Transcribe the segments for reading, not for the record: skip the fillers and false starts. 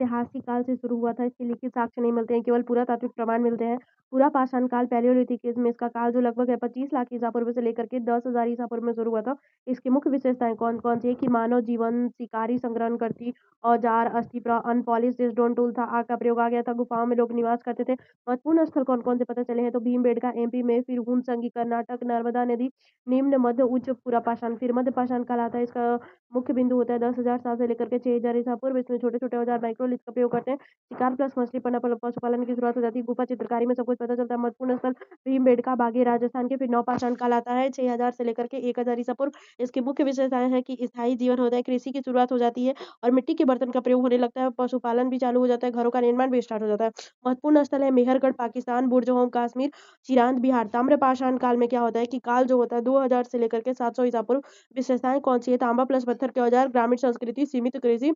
ऐतिहासिक काल से शुरू हुआ था, इसके लिखित साक्ष्य नहीं मिलते हैं, केवल पुरातात्विक प्रमाण मिलते हैं। पूरा पाषाण काल पैलियोलिथिक एज में इसका काल जो लगभग है 25 लाख ईसा पूर्व से लेकर के 10,000 ईसा पूर्व में शुरू हुआ था। इसकी मुख्य विशेषताएं कौन कौन सी है कि मानव जीवन, शिकारी संग्रहण करती औजार, अस्थि, अनपॉलिश्ड स्टोन टूल था, आग का प्रयोग आ गया था, गुफाओं में लोग निवास करते थे। महत्वपूर्ण स्थल कौन कौन से पता चले हैं तो भीमबेड़का एमपी में, फिर हुनसंगी कर्नाटक, नर्मदा नदी, निम्न मध्य उच्च पूरा पाषाण, फिर मध्य पाषाण काल आता है। इसका मुख्य बिंदु होता है 10,000 साल से लेकर के 6,000 ईसा पूर्व। इसमें छोटे छोटे औजार माइक्रोलिथ का प्रयोग करते हैं। शिकार प्लस मछली पन्ना पशुपालन की शुरुआत हो जाती है। गुफा चित्रकारी में सब कुछ पता चलता है। महत्वपूर्ण स्थल भीमबेड़का बागी राजस्थान के। फिर नवपाषाण काल आता है 6,000 से लेकर के 1,000 ईसा पूर्व। इसकी मुख्य विशेषताएं है कि स्थायी जीवन होता है, कृषि की शुरुआत हो जाती है और मिट्टी के बर्तन का प्रयोग होने लगता है। पशुपालन भी चालू हो जाता है, घरों का निर्माण भी स्टार्ट हो जाता है। महत्वपूर्ण स्थल है मेहरगढ़ पाकिस्तान, बुर्ज होम कश्मीर, चिरांद बिहार। ताम्रपाषाण काल में क्या होता है कि काल जो होता है 2000 से लेकर के 700 ईसा पूर्व। विशेषताएं कौन सी है तांबा प्लस पत्थर के औजार, ग्रामीण संस्कृति, सीमित कृषि।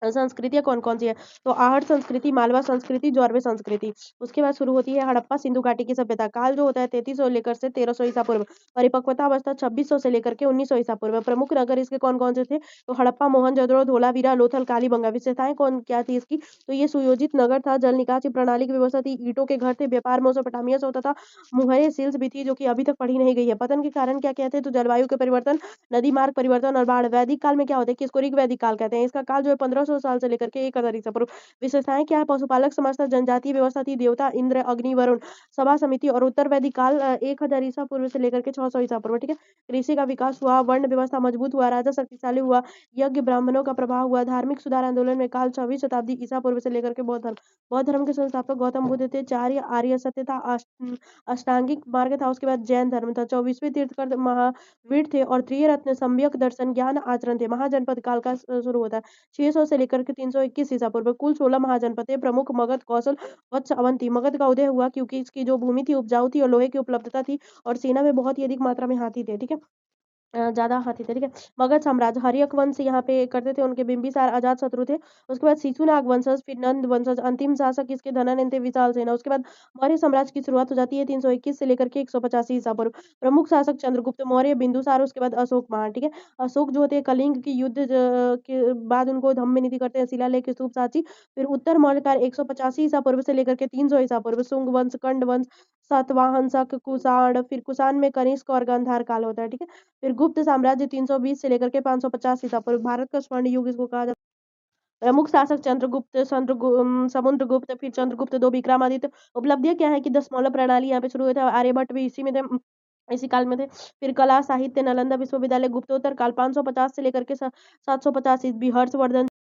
संस्कृतियाँ कौन-कौन सी है? तो आहट संस्कृति, मालवा संस्कृति, जौरवे संस्कृति। उसके बाद शुरू होती है हड़प्पा सिंधु घाटी की सभ्यता। काल जो होता है 3300 लेकर से 1300 ईसा पूर्व। परिपक्वता अवस्था 2600 से लेकर के 1900 ईसा पूर्व। प्रमुख नगर इसके कौन-कौन से थे? तो हड़प्पा, मोहनजोदड़ो, धोलावीरा, लोथल, कालीबंगा। विशेषताएं कौन क्या थी इसकी? तो ये सुयोजित नगर था, जल निकासी प्रणाली की व्यवस्था थी, ईंटों के घर थे, व्यापार मेसोपोटामिया से होता था, मुहैया सिल्स भी थी जो कि अभी तक पढ़ी नहीं गई है। पतन के कारण क्या-क्या थे? तो जलवायु के परिवर्तन, नदी मार्ग परिवर्तन और बाढ़। वैदिक काल में क्या होता है कि इसको ऋग वैदिक काल कहते हैं। इसका काल जो है 1500 साल से लेकर के 1000 ईसा पूर्व। विशेषताएं क्या है? पशुपालक समाज था, जनजातीय व्यवस्था थी, देवता इंद्र, अग्नि, वरुण, सभा समिति और उत्तर वैदिक काल 1000 ईसा पूर्व से लेकर के 600 ईसा पूर्व। ठीक है। कृषि का विकास हुआ, वर्ण व्यवस्था मजबूत हुआ, राजा शक्तिशाली हुआ, यज्ञ ब्राह्मणों का प्रभाव हुआ, धार्मिक सुधार आंदोलन में काल 6वीं शताब्दी ईसा पूर्व से लेकर के बौद्ध धर्म। बौद्ध धर्म के संस्थापक गौतम बुद्ध थे। चार्य आर्य सत्य था, अष्टांगिक मार्ग था। उसके बाद जैन धर्म था। 24वें तीर्थंकर महावीर थे और त्रिरत्न सम्यक दर्शन ज्ञान आचरण थे। महाजनपद काल का शुरू होता है 600 से लेकर के 321 ईसा पूर्व। कुल 16 महाजनपद थे। प्रमुख मगध, कौशल, वत्स, अवंती। मगध का उदय हुआ क्योंकि इसकी जो भूमि थी उपजाऊ थी और लोहे की उपलब्धता थी और सेना में बहुत ही अधिक मात्रा में हाथी थे। ठीक है। ज़्यादा हाथी थे, ठीक है। मगध साम्राज्य, हर्यक वंश यहाँ पे करते थे, उनके बिंबिसार अजातशत्रु थे। उसके बाद शिशुनाग वंशज, फिर नंद वंशज, अंतिम शासक इसके धनानंद थे, विशाल सेना। उसके बाद मौर्य साम्राज्य की शुरुआत हो जाती है 321 से लेकर के 185 ईसा पूर्व। प्रमुख शासक चंद्रगुप्त मौर्य, बिंदुसार, उसके बाद अशोक महान, ठीक है। अशोक जो होते हैं कलिंग की युद्ध के बाद उनको धम्मनिधि करते हैं, शिलालेख, स्तूप, साची। फिर उत्तर मौर्यकाल 185 ईसा पूर्व से लेकर के 300 ईसा पूर्व। शुंग वंश, कंड वंश, सातवाहन, शक, कुषाण, फिर कुषाण में कनिष्क और गांधार काल होता है, ठीक है। फिर गुप्त साम्राज्य 320 से लेकर के 550 ईसा पूर्व। भारत का स्वर्ण युग इसको कहा जाता है। प्रमुख शासक चंद्रगुप्त, समुद्रगुप्त, फिर चंद्रगुप्त दो, विक्रमादित्य। उपलब्धियां क्या है कि दशमलव प्रणाली यहाँ पे शुरू हुआ था, आर्यभट्ट भी इसी में थे, इसी काल में थे। फिर कला साहित्य, नालंदा विश्वविद्यालय, गुप्तोत्तर काल 550 से लेकर के 750 ईस्वी। हर्षवर्धन